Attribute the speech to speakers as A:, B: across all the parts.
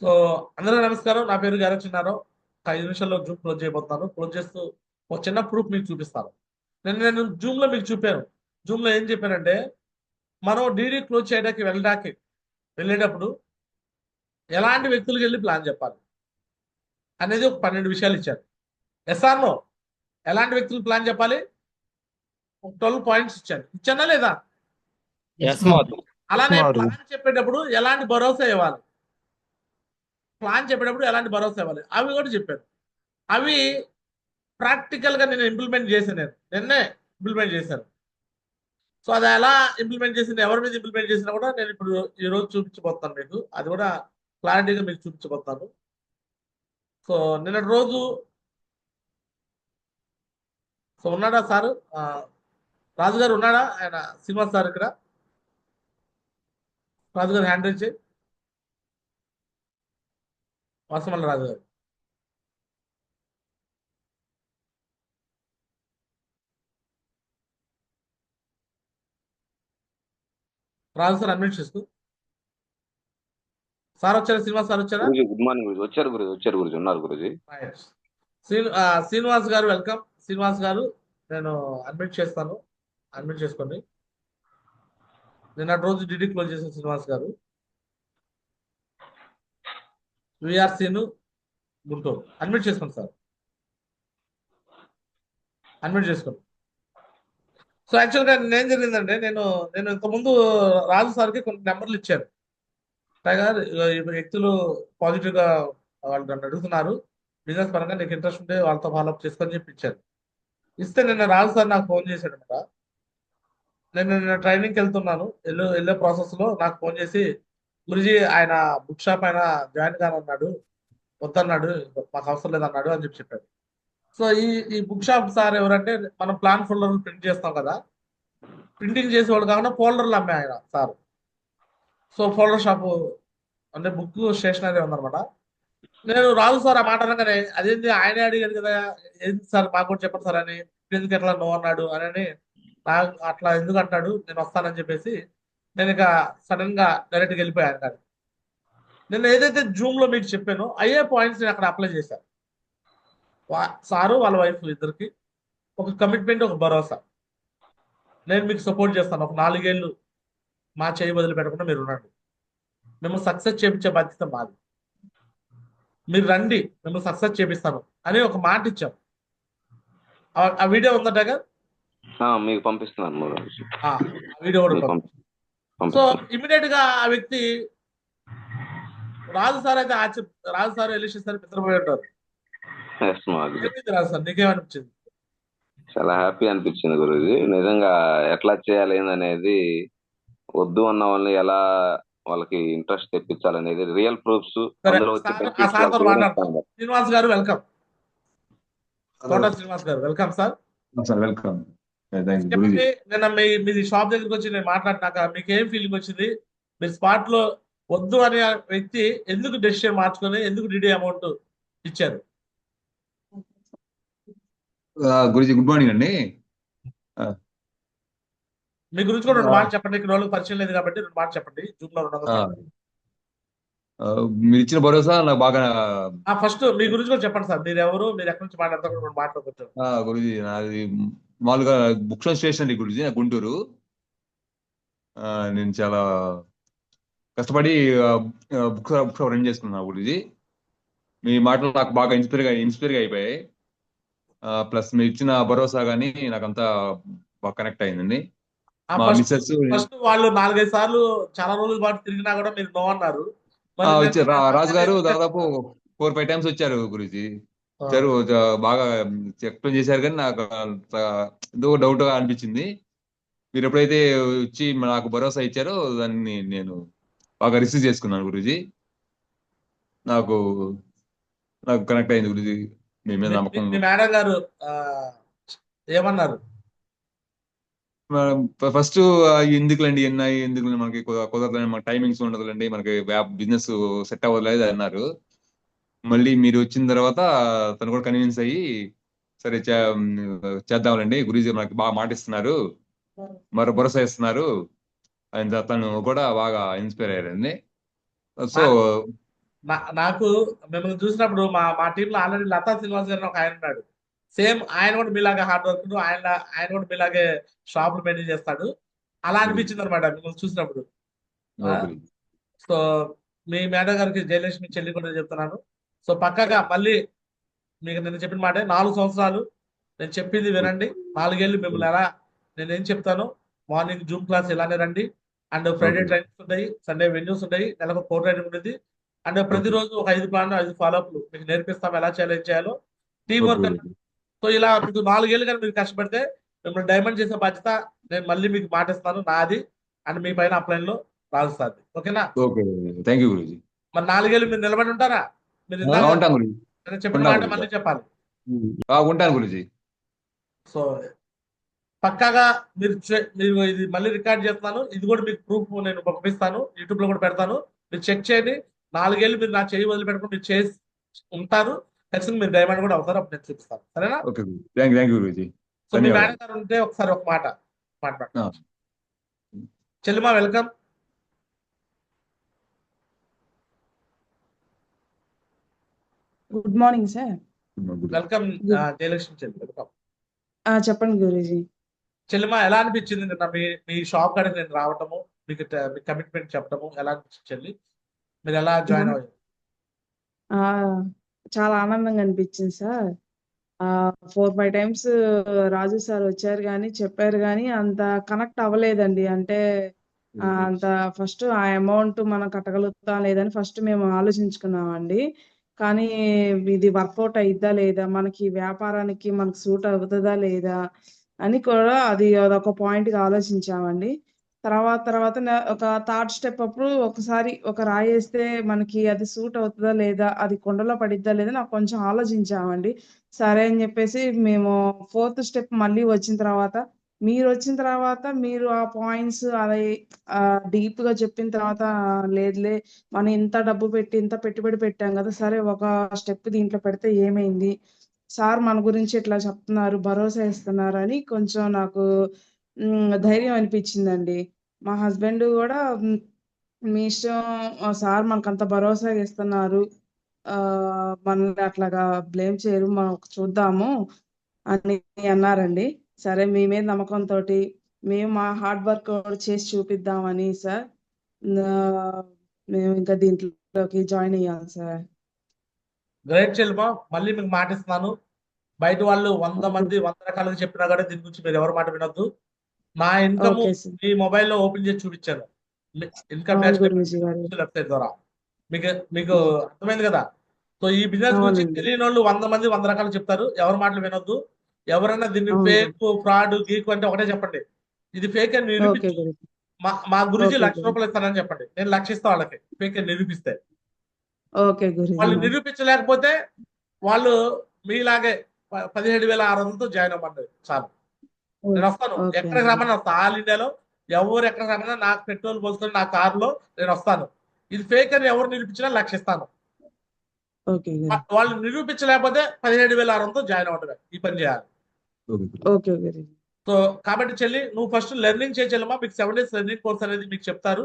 A: So అందరికీ నమస్కారం. నా పేరు గార చిన్నారావు. ఒక 5 నిమిషాల్లో జూమ్ క్లోజ్ చేయబోతున్నాను. క్లోజ్ చేస్తూ ఒక చిన్న ప్రూఫ్ మీకు చూపిస్తాను. నేను జూమ్ లో మీకు చూపాను. జూమ్ లో ఏం చెప్పానంటే, మనం డీడీ క్లోజ్ చేయడానికి వెళ్ళేటప్పుడు ఎలాంటి వ్యక్తులకు వెళ్ళి ప్లాన్ చెప్పాలి అనేది ఒక 12 విషయాలు ఇచ్చారు. ఎస్ఆర్ నో, ఎలాంటి వ్యక్తులకు ప్లాన్ చెప్పాలి? ఒక 12 పాయింట్స్ ఇచ్చానా లేదా?
B: ఎస్ మాధు.
A: అలానే ప్లాన్ చెప్పేటప్పుడు ఎలాంటి భరోసా ఇవ్వాలి, అవి కూడా చెప్పాను. అవి ప్రాక్టికల్ గా నేను ఇంప్లిమెంట్ చేశాను. నిన్నే ఇంప్లిమెంట్ చేశాను. సో అది ఎలా ఇంప్లిమెంట్ చేసింది, ఎవరి మీద ఇంప్లిమెంట్ చేసినా కూడా నేను ఇప్పుడు ఈ రోజు చూపించబోతాను మీకు. అది కూడా క్లారిటీగా మీకు చూపించబోతాను. సో నిన్నటి రోజు ఉన్నాడా సార్? రాజు గారు ఉన్నాడా? ఆయన శ్రీనివాస్ సార్ ఇక్కడ. రాజు గారు హ్యాండ్ రైజ్ చేయి. వాసమల్ల రాజు గారు. రాజు సార్ అడ్మిట్ చేసుకో. సార్ వచ్చారా? శ్రీనివాస్ సార్ వచ్చారా?
C: Good morning Guruji. వచ్చారు గురుజీ, ఉన్నారు గురుజీ.
A: శ్రీనివాస్ గారు వెల్కమ్. శ్రీనివాస్ గారు నేను అడ్మిట్ చేస్తాను, అడ్మిట్ చేసుకోండి. నిన్నటి రోజు డిడి క్లోజ్ చేసిన శ్రీనివాస్ గారు. విఆర్ సీను, గుంటూరు. అడ్మిట్ చేసుకోండి సార్, అడ్మిట్ చేసుకోండి. సో యాక్చువల్గా ఏం జరిగిందంటే, నేను ఇంతకుముందు రాజు సార్కి కొన్ని నెంబర్లు ఇచ్చాను. టైగర్, ఈ వ్యక్తులు పాజిటివ్గా వాళ్ళు నన్ను అడుగుతున్నారు, బిజినెస్ పరంగా నీకు ఇంట్రెస్ట్ ఉంటే వాళ్ళతో ఫాలోఅప్ చేసుకొని చెప్పి ఇచ్చాను. ఇస్తే నిన్న రాజు సార్ నాకు ఫోన్ చేశాడు అనమాట. నిన్న ట్రైనింగ్కి వెళ్తున్నాను, వెళ్ళే ప్రాసెస్లో నాకు ఫోన్ చేసి, గురుజీ ఆయన బుక్ షాప్ ఆయన జాయిన్ కానన్నాడు, వద్దన్నాడు, మాకు అవసరం లేదన్నాడు అని చెప్పాడు. సో ఈ బుక్ షాప్ సార్ ఎవరంటే, మనం ప్లాన్ ఫోల్డర్లు ప్రింట్ చేస్తాం కదా, ప్రింటింగ్ చేసేవాళ్ళు కాకుండా ఫోల్డర్లు అమ్మే ఆయన సార్. సో ఫోల్డర్ షాపు అంటే బుక్ స్టేషనరీ ఉందన్నమాట. నేను రాజు సార్ ఆ మాట అనగానే, అదేంటి ఆయనే అడిగాడు కదా, ఏంటి సార్ మాకు కూడా చెప్పండి సార్ అని, ఎందుకు ఎట్లా నో అన్నాడు అని, నాకు అట్లా ఎందుకు అంటాడు, నేను వస్తానని చెప్పేసి నేను ఇక సడన్ గా డైరెక్ట్గా వెళ్ళిపోయాను. కానీ నేను ఏదైతే జూమ్ లో మీకు చెప్పానో అయ్యే పాయింట్స్ నేను అక్కడ అప్లై చేశాను. సారు వాళ్ళ వైఫ్ ఇద్దరికి ఒక కమిట్మెంట్, ఒక భరోసా. నేను మీకు సపోర్ట్ చేస్తాను, ఒక 4 ఏళ్ళు మా చేయి వదిలి పెట్టకుండా మీరు ఉండండి, మిమ్మల్ని సక్సెస్ చేయించే బాధ్యత మాది, మీరు రండి మిమ్మల్ని సక్సెస్ చేపిస్తాను అని ఒక మాట ఇచ్చాం. ఆ వీడియో ఉందట
C: మీకు పంపిస్తున్నాను.
A: ఆ వీడియో కూడా. సో ఇమీడియట్ గా ఆ వ్యక్తి రాజు సార్ అయితే రాజు సార్ ఎలిషియస్ సార్ నిద్రపోయి ఉంటారు. రాజు సార్ నీకేమనిపించింది?
C: చాలా హ్యాపీ అనిపించింది గురుజీ. నిజంగా ఎట్లా చేయాలి అనేది, వద్దు అన్న వాళ్ళని ఎలా వాళ్ళకి ఇంట్రెస్ట్ తెప్పించాలనేది రియల్ ప్రూఫ్స్.
A: శ్రీనివాస్ గారు వెల్కమ్. శ్రీనివాస్ గారు వెల్కమ్ సార్.
D: వెల్కమ్.
A: నిన్న మీది షాప్ దగ్గరికి వచ్చి నేను మాట్లాడినాక మీకు ఏం ఫీలింగ్ వచ్చింది? మీరు స్పాట్ లో వద్దు అనే వ్యక్తి ఎందుకు డెసిషన్ మార్చుకొని ఎందుకు డిడి అమౌంట్ ఇచ్చారు?
D: గురుజీ గుడ్ మార్నింగ్ అండి.
A: మీ గురించి కూడా 2 మాటలు చెప్పండి. ఇక్కడ వాళ్ళకి పరిచయం లేదు కాబట్టి 2 మాటలు చెప్పండి. జూమ్ లో
D: మీరు ఇచ్చిన భరోసా నాకు బాగా.
A: ఫస్ట్ మీ గురించి కూడా చెప్పండి సార్. మీరు ఎవరు, మీరు ఎక్కడి నుంచి మాట్లాడతారు? 2 మాటలు కొంచెం.
D: గురుజీ నాది మామూలుగా బుక్ స్టేషనరీ గురుజీ, నా గుంటూరు. నేను చాలా కష్టపడి బుక్ షాప్ రన్ చేసుకున్నాను గురుజీ. మీ మాటలు నాకు బాగా ఇన్స్పైర్గా అయిపోయాయి. ప్లస్ మీరు ఇచ్చిన భరోసా గానీ నాకంతా బాగా కనెక్ట్ అయిందండి.
A: ఫస్ట్ వాళ్ళు 4-5 సార్లు చాలా రోజుల పాటు తిరిగినా కూడా మీరు నో అన్నారు.
D: రాజు గారు దాదాపు 4-5 టైమ్స్ వచ్చారు గురుజీ. వచ్చారు, బాగా ఎక్స్ప్లెయిన్ చేశారు, కానీ నాకు ఏదో డౌట్ గా అనిపించింది. మీరు ఎప్పుడైతే వచ్చి నాకు భరోసా ఇచ్చారో దాన్ని నేను బాగా రిసీవ్ చేసుకున్నాను గురుజీ. నాకు కనెక్ట్ అయింది గురుజీ. మీ మీద నమ్మకం.
A: మేడం గారు ఏమన్నారు?
D: ఫస్ట్ ఎందుకులండి ఎందుకు మనకి కుదరదండి, మన టైమింగ్స్ ఉండదులండి, మనకి బిజినెస్ సెట్ అవ్వలేదు అన్నారు. మళ్ళీ మీరు వచ్చిన తర్వాత తను కూడా కన్విన్స్ అయ్యి, సరే చేద్దాంలేండి, గురూజీ మనకి బాగా మాటిస్తున్నారు, మరో భరోసా ఇస్తున్నారు అని తను కూడా బాగా ఇన్స్పైర్ అయ్యారండి. సో
A: నాకు మిమ్మల్ని చూసినప్పుడు మా మా టీంలో ఆల్రెడీ లతా శ్రీనివాస్ గారు ఒక ఆయన ఉన్నాడు. సేమ్ ఆయన కూడా మీలాగే హార్డ్ వర్క్, ఆయన కూడా మీలాగే షాపులు మెయింటైన్ చేస్తాడు. అలా అనిపించింది అనమాట మిమ్మల్ని చూసినప్పుడు. ఆ,
D: ఓకే గురూజీ.
A: సో మీ మేడం గారికి జయలక్ష్మి చెల్లి కూడా చెప్తున్నాను. సో పక్కగా మళ్ళీ మీకు నేను చెప్పిన మాట 4 సంవత్సరాలు నేను చెప్పింది వినండి. 4 ఏళ్ళు మిమ్మల్ని ఎలా నేను ఏం చెప్తాను, మార్నింగ్ జూమ్ క్లాస్ ఇలానే రండి. అండ్ ఫ్రైడే
D: ఓకే
A: ట్రైనింగ్స్ ఉంటాయి, సండే వెన్యూస్ ఉంటాయి, నెలకు 4 ట్రైనింగ్ ఉంటుంది. అండ్
D: ఓకే
A: ప్రతిరోజు ఒక 5 ప్లాన్ 5 ఫాలోఅప్లు మీకు నేర్పిస్తాం, ఎలా చేయాలో ఏం చేయాలో team
D: okay
A: work.
D: Guruji.
A: So ఇలా మీకు 4 ఏళ్ళు కానీ మీరు కష్టపడితే మిమ్మల్ని డైమండ్ చేసే బాధ్యత నేను మళ్ళీ మీకు మాటిస్తాను, నాది అండ్ మీ పైన అప్లైన్ లో రాజుస్తాది. ఓకేనా?
D: Okay thank you Guruji.
A: మరి 4 ఏళ్ళు మీరు నిలబడి ఉంటారా? మీరు ఇందాక
D: ఉంటాను గురూజీ.
A: నేను చెప్పిన
D: ఉంటాను
A: మాట
D: గురూజీ.
A: మళ్ళీ చెప్పాలి.
D: ఉంటాను గురూజీ.
A: సో పక్కాగా మీరు ఇది మళ్ళీ రికార్డ్ చేస్తున్నాను. ఇది కూడా మీకు ప్రూఫ్ నేను పంపిస్తాను, యూట్యూబ్ లో కూడా పెడతాను. మీరు చెక్ చేయండి. 4 ఏళ్ళు మీరు నా చేయి వదిలిపెట్టుకుని మీరు చేసి ఉంటారు. ఖచ్చితంగా మీరు డైమండ్ కూడా అవుతారు. అప్పుడు నేను చూపిస్తాను. సరేనా?
D: Okay Guruji. Thank you Guruji.
A: So మీ
D: ధన్యవాదాలు.
A: మేడం గారు ఉంటే ఒకసారి ఒక మాట మాట్లాడు.
D: ఆ.
A: చెల్లిమా welcome.
E: Good morning sir.
A: Welcome Jayalakshmi చెల్లి, వెల్కమ్.
E: చెప్పండి గురూజీ.
A: చెల్లిమా ఎలా అనిపించింది నిన్న మీ షాప్ కాడికి నేను రావటము, మీకు మీ కమిట్మెంట్ చెప్పడము ఎలా అనిపించింది చెల్లి? మీరు ఎలా జాయిన్ అయ్యారు?
E: ఆ, చాలా ఆనందంగా అనిపించింది సార్. 4-5 టైమ్స్ రాజు సార్ వచ్చారు కానీ చెప్పారు కానీ అంత కనెక్ట్ అవ్వలేదండి. అంటే అంత ఫస్ట్ ఆ అమౌంట్ మనం కట్టగలుగుతాం లేదని ఫస్ట్ మేము ఆలోచించుకున్నామండి. కానీ ఇది వర్కౌట్ అయిద్దా లేదా, మనకి వ్యాపారానికి మనకు సూట్ అవుతుందా లేదా అని కూడా అదొక పాయింట్గా ఆలోచించామండి. తర్వాత ఒక థర్డ్ స్టెప్ అప్పుడు ఒకసారి ఒక రాయి వేస్తే మనకి అది సూట్ అవుతుందా లేదా, అది కుండలో పడిద్దా లేదా నాకు కొంచెం ఆలోచించామండి. సరే అని చెప్పేసి మేము 4th స్టెప్ మళ్ళీ వచ్చిన తర్వాత మీరు ఆ పాయింట్స్ అది డీప్ గా చెప్పిన తర్వాత లేదులే మనం ఇంత డబ్బు పెట్టి ఇంత పెట్టుబడి పెట్టాం కదా, సరే ఒక స్టెప్ దీంట్లో పెడితే ఏమైంది, సార్ మన గురించి ఇట్లా చెప్తున్నారు భరోసా ఇస్తున్నారు అని కొంచెం నాకు ధైర్యం అనిపించిందండి. మా హస్బెండ్ కూడా మీ ఇష్టం సార్ మనకంత భరోసా ఇస్తున్నారు, మనల్ని అట్లాగా బ్లేమ్ చేయరు, మనం చూద్దాము అని అన్నారండి. సరే మీ మీద నమ్మకంతో మేము మా హార్డ్ వర్క్ చేసి చూపిద్దామని సార్ మేము ఇంకా దీంట్లోకి జాయిన్ అయ్యాం సార్.
A: గ్రేట్ చెల్లిమా, మళ్ళీ మీకు మాట ఇస్తున్నాను. బయట వాళ్ళు 100 మంది 100 రకాలుగా చెప్పినా కూడా దీని గురించి మీరు ఎవరి మాట వినొద్దు. నా ఇన్కమ్
E: ఓకే సార్.
A: మీ మొబైల్లో ఓపెన్ చేసి చూపించాను. ఇన్కమ్
E: అవును
A: ట్యాక్స్
E: గురూజీ గారు.
A: వెబ్సైట్ ద్వారా మీకు అర్థమైంది కదా? సో ఈ బిజినెస్ గురించి
E: అవునండి.
A: తెలియని వాళ్ళు 100 మంది 100 రకాలు చెప్తారు. ఎవరి మాటలు వినొద్దు. ఎవరైనా దీన్ని
E: అవును.
A: ఫేక్ ఫ్రాడ్ గీకు అంటే ఒకటే చెప్పండి, ఇది ఫేక్ అని
E: ఓకే
A: నిరూపించు.
E: గురూజీ.
A: మా గురించి
E: ఓకే
A: 1,00,000
E: గురూజీ.
A: రూపాయలు ఇస్తానని చెప్పండి, నేను 1,00,000 ఇస్తా వాళ్ళకి ఫేక్ అని నిరూపిస్తే.
E: ఓకే గురూజీ.
A: వాళ్ళు నిరూపించలేకపోతే వాళ్ళు మీలాగే 17,600తో జాయిన్ అవ్వండి చాలు. నేను వస్తాను,
E: ఓకే
A: ఎక్కడికి రమ్మని వస్తాను. ఆల్ ఇండియాలో ఎవరు ఎక్కడికి రమ్మన్నా నాకు పెట్రోల్ పోసుకొని నా కారులో నేను వస్తాను. ఇది ఫేక్ అని ఎవరు నిరూపించినా 1,00,000 ఇస్తాను.
E: ఓకే గురూజీ.
A: వాళ్ళు నిరూపించలేకపోతే 17,600తో జాయిన్ అవ్వడమే, ఈ పని చేయాలి.
E: ఓకే గురూజీ.
A: సో కాబట్టి చెల్లి, నువ్వు ఫస్ట్ లెర్నింగ్ చేయమ్మా. మీకు 7 days లెర్నింగ్ కోర్స్ అనేది మీకు చెప్తారు.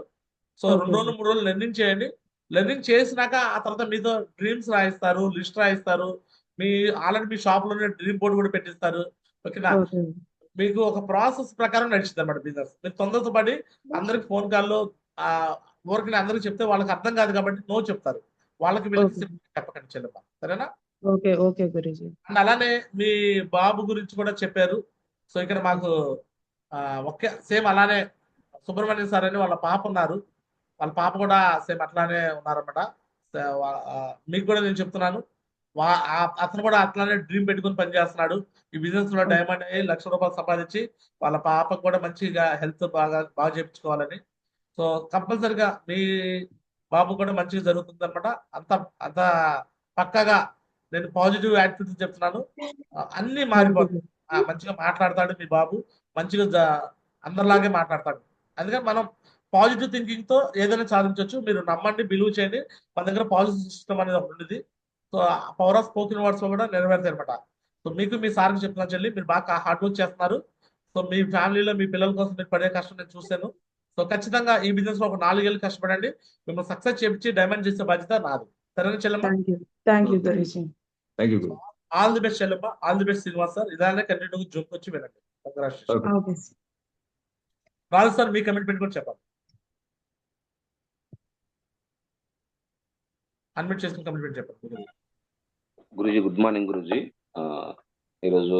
A: సో
E: ఓకే
A: 2 రోజులు 3 రోజులు లెర్నింగ్ చేయండి. లెర్నింగ్ చేసినాక ఆ తర్వాత మీతో డ్రీమ్స్ రాయిస్తారు, లిస్ట్ రాయిస్తారు. ఆల్రెడీ మీ షాప్ లోనే డ్రీమ్ బోర్డు కూడా పెట్టిస్తారు. ఓకేనా?
E: ఓకే.
A: మీకు ఒక ప్రాసెస్ ప్రకారం నడిచింది అన్నమాట బిజినెస్. మీరు తొందరతో పడి అందరికి ఫోన్ కాల్లో ఊరికి అందరికి చెప్తే వాళ్ళకి అర్థం కాదు కాబట్టి నో చెప్తారు. వాళ్ళకి వీళ్ళకి
E: ఓకే.
A: సింపుల్ చెప్పకండి చెల్లెమ్మ, సరేనా?
E: ఓకే. ఓకే గురూజీ.
A: అండ్ అలానే మీ బాబు గురించి కూడా చెప్పారు. సో ఇక్కడ మాకు ఒకే సేమ్ అలానే సుబ్రహ్మణ్యం సార్ అని వాళ్ళ పాప ఉన్నారు. వాళ్ళ పాప కూడా సేమ్ అట్లానే ఉన్నారన్నమాట. మీకు కూడా నేను చెప్తున్నాను, అతను కూడా అట్లానే డ్రీమ్ పెట్టుకుని పనిచేస్తున్నాడు. ఈ బిజినెస్ లో డైమండ్ అయ్యి 1,00,000 రూపాయలు సంపాదించి వాళ్ళ పాపకు కూడా మంచిగా హెల్త్ బాగా చేయించుకోవాలని. సో కంపల్సరిగా మీ బాబు కూడా మంచిగా జరుగుతుంది అనమాట. అంత పక్కగా నేను పాజిటివ్ యాటిట్యూడ్ చెప్తున్నాను. అన్ని మారిపోతాయి. మంచిగా మాట్లాడతాడు మీ బాబు, మంచిగా అందరిలాగే మాట్లాడతాడు. అందుకని మనం పాజిటివ్ థింకింగ్ తో ఏదైనా సాధించవచ్చు. మీరు నమ్మండి, బిలీవ్ చేయండి. మన దగ్గర పాజిటివ్ సిస్టమ్ అనేది ఒకటి ఉంది. So power of spoken words లో కూడా నెరవేరుతాయి అనమాట. సో మీకు మీ సార్కి చెప్తున్నా చెల్లి, మీరు బాగా హార్డ్ వర్క్ చేస్తున్నారు. సో మీ ఫ్యామిలీలో మీ పిల్లల కోసం మీరు పడే కష్టం నేను చూశాను. సో ఖచ్చితంగా ఈ బిజినెస్ లో ఒక 4 ఏళ్ళు కష్టపడండి. మిమ్మల్ని సక్సెస్ చేపించి డైమండ్ చేసే బాధ్యత నాది. సరేనా చెల్లమ్మ?
E: Thank you Guruji.
D: Thank you guru.
A: All the best చెల్లమ్మ, all the best Srinivas sir. ఇలానే కంటిన్యూగా జూమ్ వచ్చి వినండి. Congratulation.
D: Okay.
E: Okay sir.
A: Raju sir మీ కమిట్మెంట్ కూడా చెప్పాలి. అన్మిట్ చేసుకుని కమిట్మెంట్ చెప్పండి.
C: Guruji good morning Guruji. ఈరోజు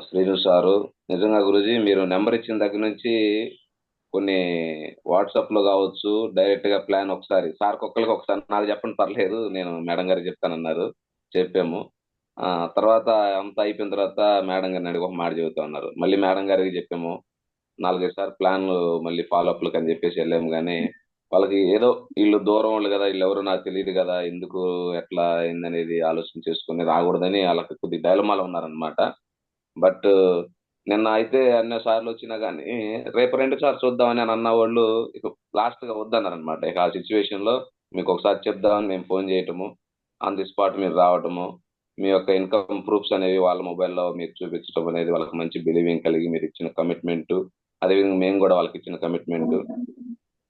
C: శ్రీను సారు నిజంగా గురూజీ మీరు నెంబర్ ఇచ్చిన దగ్గర నుంచి కొన్ని వాట్సాప్ లో కావచ్చు డైరెక్ట్ గా ప్లాన్ ఒకసారి సార్కి ఒకసారి నాకు చెప్పండి పర్లేదు, నేను మేడం గారికి చెప్తానన్నారు, చెప్పాము. తర్వాత అంతా అయిపోయిన తర్వాత మేడం గారిని అడిగి ఒక మాట చెబుతా ఉన్నారు. మళ్ళీ మేడం గారికి చెప్పాము, 4-5 సార్లు ప్లాన్లు మళ్ళీ ఫాలోఅప్లకు అని చెప్పేసి వెళ్ళాము. కానీ వాళ్ళకి ఏదో వీళ్ళు దూరం వాళ్ళు కదా, వీళ్ళు ఎవరు నాకు తెలియదు కదా, ఎందుకు ఎట్లా అయిందనేది ఆలోచన చేసుకుని రాకూడదని వాళ్ళకి కొద్ది డైలమాలో ఉన్నారనమాట. బట్ నిన్న అయితే అన్ని సార్లు వచ్చినా కానీ రేపు 2 సార్లు చూద్దామని అని అన్న వాళ్ళు ఇక లాస్ట్ గా వద్దన్నారనమాట. ఇక ఆ సిచ్యువేషన్ లో మీకు ఒకసారి చెప్దామని మేము ఫోన్ చేయటము, ఆన్ ది స్పాట్ మీరు రావటము, మీ యొక్క ఇన్కమ్ ప్రూఫ్స్ అనేవి వాళ్ళ మొబైల్లో మీకు చూపించడం అనేది వాళ్ళకి మంచి బిలీవింగ్ కలిగి మీరు ఇచ్చిన కమిట్మెంట్, అదేవిధంగా మేము కూడా వాళ్ళకి ఇచ్చిన కమిట్మెంట్,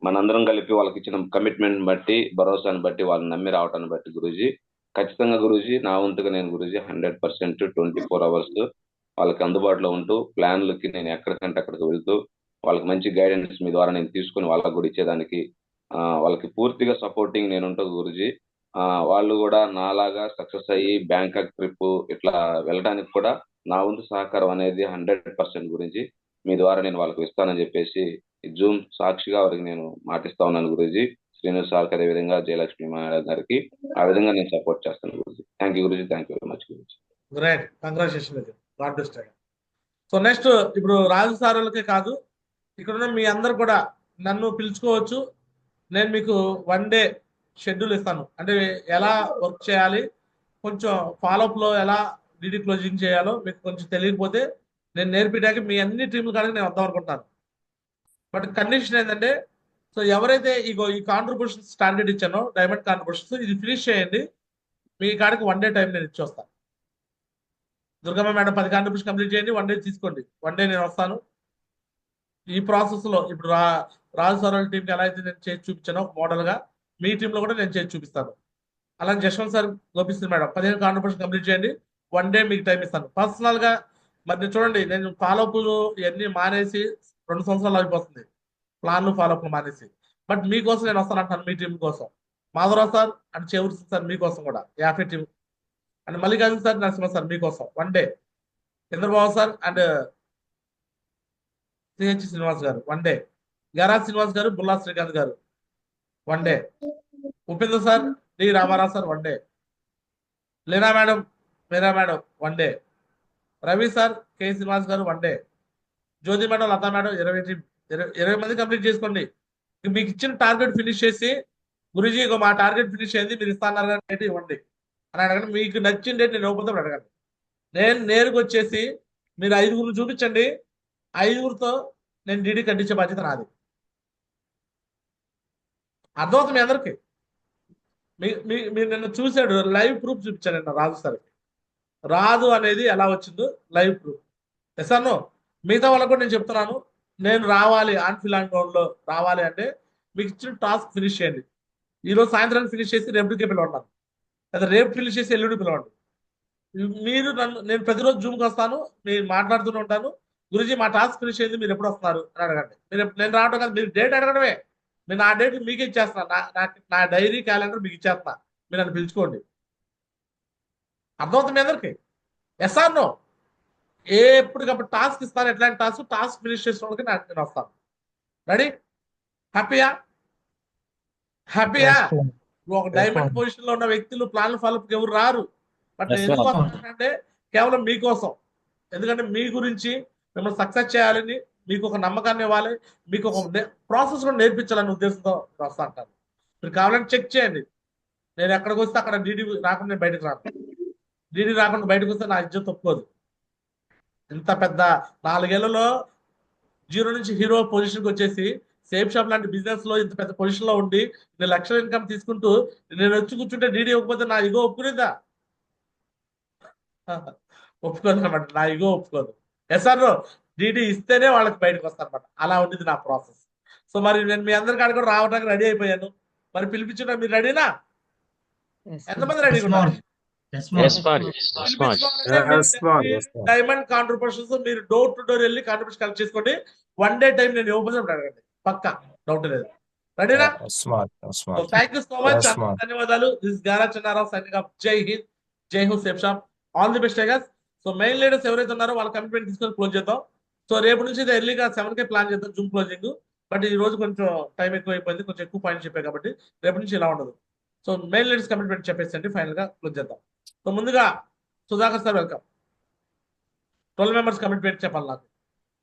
C: మనందరం కలిపి వాళ్ళకి ఇచ్చిన కమిట్మెంట్ బట్టి భరోసాను బట్టి వాళ్ళని నమ్మి రావటాన్ని బట్టి గురూజీ ఖచ్చితంగా గురూజీ నా వంతుగా నేను గురూజీ 100% 24 అవర్స్ వాళ్ళకి అందుబాటులో ఉంటూ ప్లాన్లకి నేను ఎక్కడికంటే అక్కడికి వెళ్తూ వాళ్ళకి మంచి గైడెన్స్ మీ ద్వారా నేను తీసుకుని వాళ్ళకి కూడా ఇచ్చేదానికి వాళ్ళకి పూర్తిగా సపోర్టింగ్ నేను ఉంటాను గురూజీ. వాళ్ళు కూడా నాలాగా సక్సెస్ అయ్యి బ్యాంకాక్ ట్రిప్ ఇట్లా వెళ్ళడానికి కూడా నా వంతు సహకారం అనేది 100% గురించి మీ ద్వారా నేను వాళ్ళకి ఇస్తానని చెప్పేసి జూమ్ సాక్షిగా వారికి నేను మాటిస్తా ఉన్నాను గురూజీ. శ్రీనివాస్ సార్కి అదే విధంగా జయలక్ష్మి మేడం గారికి ఆ విధంగా నేను సపోర్ట్ చేస్తాను Guruji. Thank you Guruji, thank you very much Guruji.
A: Great, congratulation. God bless you. So next ఇప్పుడు రాజు సార్ వాళ్ళకే కాదు, ఇక్కడ మీ అందరు కూడా నన్ను పిలుచుకోవచ్చు. నేను మీకు 1 డే షెడ్యూల్ ఇస్తాను. అంటే ఎలా వర్క్ చేయాలి, కొంచెం ఫాలోఅప్లో ఎలా డీడీ క్లోజింగ్ చేయాలో మీకు కొంచెం తెలియకపోతే నేను నేర్పించడానికి మీ అన్ని టీంలు కాడికి నేను వద్దాం అనుకుంటాను. బట్ కండిషన్ ఏంటంటే, సో ఎవరైతే ఈ కాంట్రిబ్యూషన్స్ స్టాండర్డ్ ఇచ్చానో డైమండ్ కాంట్రిబ్యూషన్స్ ఇది ఫినిష్ చేయండి, మీ కాడికి 1 డే టైం నేను ఇచ్చొస్తాను. దుర్గమ్మ మేడం 10 కాంట్రిబ్యూషన్ కంప్లీట్ చేయండి, 1 డే తీసుకోండి, 1 డే నేను వస్తాను. ఈ ప్రాసెస్లో ఇప్పుడు రాజు సార్ వాళ్ళ టీంకి ఎలా అయితే నేను చేసి చూపించానో మోడల్గా మీ టీంలో కూడా నేను చేసి చూపిస్తాను. అలాగే జశ్వంత్ సార్ గోపిస్తుంది మేడం 15 కాంట్రిబ్యూషన్ కంప్లీట్ చేయండి, 1 డే మీకు టైం ఇస్తాను. పర్సనల్గా మరి చూడండి, నేను ఫాలోఅప్లు ఇవన్నీ మానేసి 2 సంవత్సరాలు అయిపోతుంది, ప్లాన్లు ఫాలోఅప్లు మానేసి. బట్ మీకోసం నేను వస్తాను అంటాను, మీ టీం కోసం. Madhavarao sir and Chevuru sir మీకోసం కూడా, యాఫీ team and Mallikarjuna sir, Narasimha sir మీకోసం 1 day. Chandrababu sir and CH Srinivas garu 1 day. గరా Srinivas గారు, Bulla Srikanth garu 1 day. Upendra sir, D Ramarao sir 1 day. Leena madam, Meera madam 1 day. Ravi sir, K Srinivas garu 1 day. Jyothi madam, Latha madam 20 మంది కంప్లీట్ చేసుకోండి. మీకు ఇచ్చిన టార్గెట్ ఫినిష్ చేసి, గురూజీ మా టార్గెట్ ఫినిష్ అయింది, మీరు ఇస్తాన్నారు కానీ డేట్ ఇవ్వండి అని అడగండి. మీకు నచ్చిన డేట్ నేను ఇవ్వకపోతే అడగండి. నేను నేరుగా వచ్చేసి మీరు 5గురు చూపించండి, 5గురితో నేను డీడీ కట్టించే బాధ్యత నాది. అర్థమవుతుంది మీ అందరికి? మీరు నిన్న చూశాడు, లైవ్ ప్రూఫ్ చూపించాను నిన్న రాజు సార్కి. రాదు అనేది ఎలా వచ్చిందో లైవ్ ప్రూఫ్. ఎస్ అన్నో మిగతా వాళ్ళకు కూడా నేను చెప్తున్నాను, నేను రావాలి ఆన్ఫిలాండ్ గ్రౌండ్లో రావాలి అంటే మీకు ఇచ్చిన టాస్క్ ఫినిష్ చేయండి. ఈరోజు సాయంత్రానికి ఫినిష్ చేసి రేపుకే పిలవండి, లేదా రేపు ఫినిష్ చేసి ఎల్లుండి పిలవండి. మీరు నేను ప్రతిరోజు జూమ్కి వస్తాను, నేను మాట్లాడుతూనే ఉంటాను. గురూజీ మా టాస్క్ ఫినిష్ అయింది, మీరు ఎప్పుడు వస్తున్నారు అని అడగండి. నేను రావడం కాదు, మీరు డేట్ అడగడమే. నేను ఆ డేట్ మీకు ఇచ్చేస్తున్నా, నా డైరీ క్యాలెండర్ మీకు ఇచ్చేస్తున్నా, మీరు నన్ను పిలుచుకోండి. అర్థమవుతుంది మీ అందరికి? Yes or no? ఎప్పటికప్పుడు టాస్క్ ఇస్తాను, ఎట్లాంటి టాస్క్ ఫినిష్ చేసిన వాళ్ళకి నేను వస్తాను. రెడీ? హ్యాపీయా? ఒక డైమండ్ పొజిషన్ లో ఉన్న వ్యక్తులు ప్లాన్ ఫాలోఅప్ ఎవరు రారు. బట్ నేను ఎందుకు వస్తానంటే కేవలం మీకోసం. ఎందుకంటే మీ గురించి మిమ్మల్ని సక్సెస్ చేయాలని, మీకు ఒక నమ్మకాన్ని ఇవ్వాలి, మీకు ఒక ప్రాసెస్ కూడా నేర్పించాలనే ఉద్దేశంతో వస్తా అంటాను. మీరు కావాలంటే చెక్ చేయండి. నేను ఎక్కడికి వస్తే అక్కడ డీడీ రాకుండా నేను బయటకు రాను. డీడీ రాకుండా బయటకు వస్తే నా ఇజ్జత్ తప్పుకోదు. ఇంత పెద్ద 4 ఏళ్లలో 0 నుంచి హీరో పొజిషన్కి వచ్చేసి సేఫ్ షాప్ లాంటి బిజినెస్ లో ఇంత పెద్ద పొజిషన్ లో ఉండి 2 లక్షల ఇన్కమ్ తీసుకుంటూ నేను వచ్చి కూర్చుంటే డీడీ ఇవ్వకపోతే నా ఇగో ఒప్పుకునేదా? ఒప్పుకోదు అనమాట, నా ఇగో ఒప్పుకోదు. ఎస్ఆర్ డీడీ ఇస్తేనే వాళ్ళకి బయటకు వస్తారనమాట. అలా ఉండేది నా ప్రాసెస్. సో మరి నేను మీ అందరి కాడ కూడా రావడానికి రెడీ అయిపోయాను. మరి పిలిపించిన మీరు రెడీనా? ఎంతమంది రెడీగా ఉన్నారు డైమండ్ కాంట్రిబ్యూషన్స్ మీరు డోర్ టు డోర్ వెళ్ళి కాంట్రిబ్యూషన్ కలెక్ట్ చేసుకోండి. 1 డే టైం నేను ఇవ్వబోతే అడగండి, పక్కా, డౌట్ లేదు. రెడీనా? థ్యాంక్ యూ సో మచ్, ధన్యవాదాలు. దిస్ గారా చిన్నారావు సైనింగ్ ఆఫ్. జై హింద్, జై హో safe shop, all the best tigers. So main leaders ఎవరైతే ఉన్నారో వాళ్ళ కమిట్మెంట్ తీసుకొని క్లోజ్ చేద్దాం. సో రేపు నుంచి ఎర్లీగా 7కే ప్లాన్ చేద్దాం జూమ్ క్లోజింగ్. బట్ ఈ రోజు కొంచెం టైం ఎక్కువ అయిపోయింది, కొంచెం ఎక్కువ పాయింట్స్ చెప్పాయి కాబట్టి రేపు నుంచి ఇలా ఉండదు. సో మెయిన్ లీడర్స్ కమిట్మెంట్ చెప్పేసండి, ఫైనల్ గా క్లోజ్ చేద్దాం. సో ముందుగా Sudhakar sir welcome. 12 members commitment చెప్పాలి నాకు.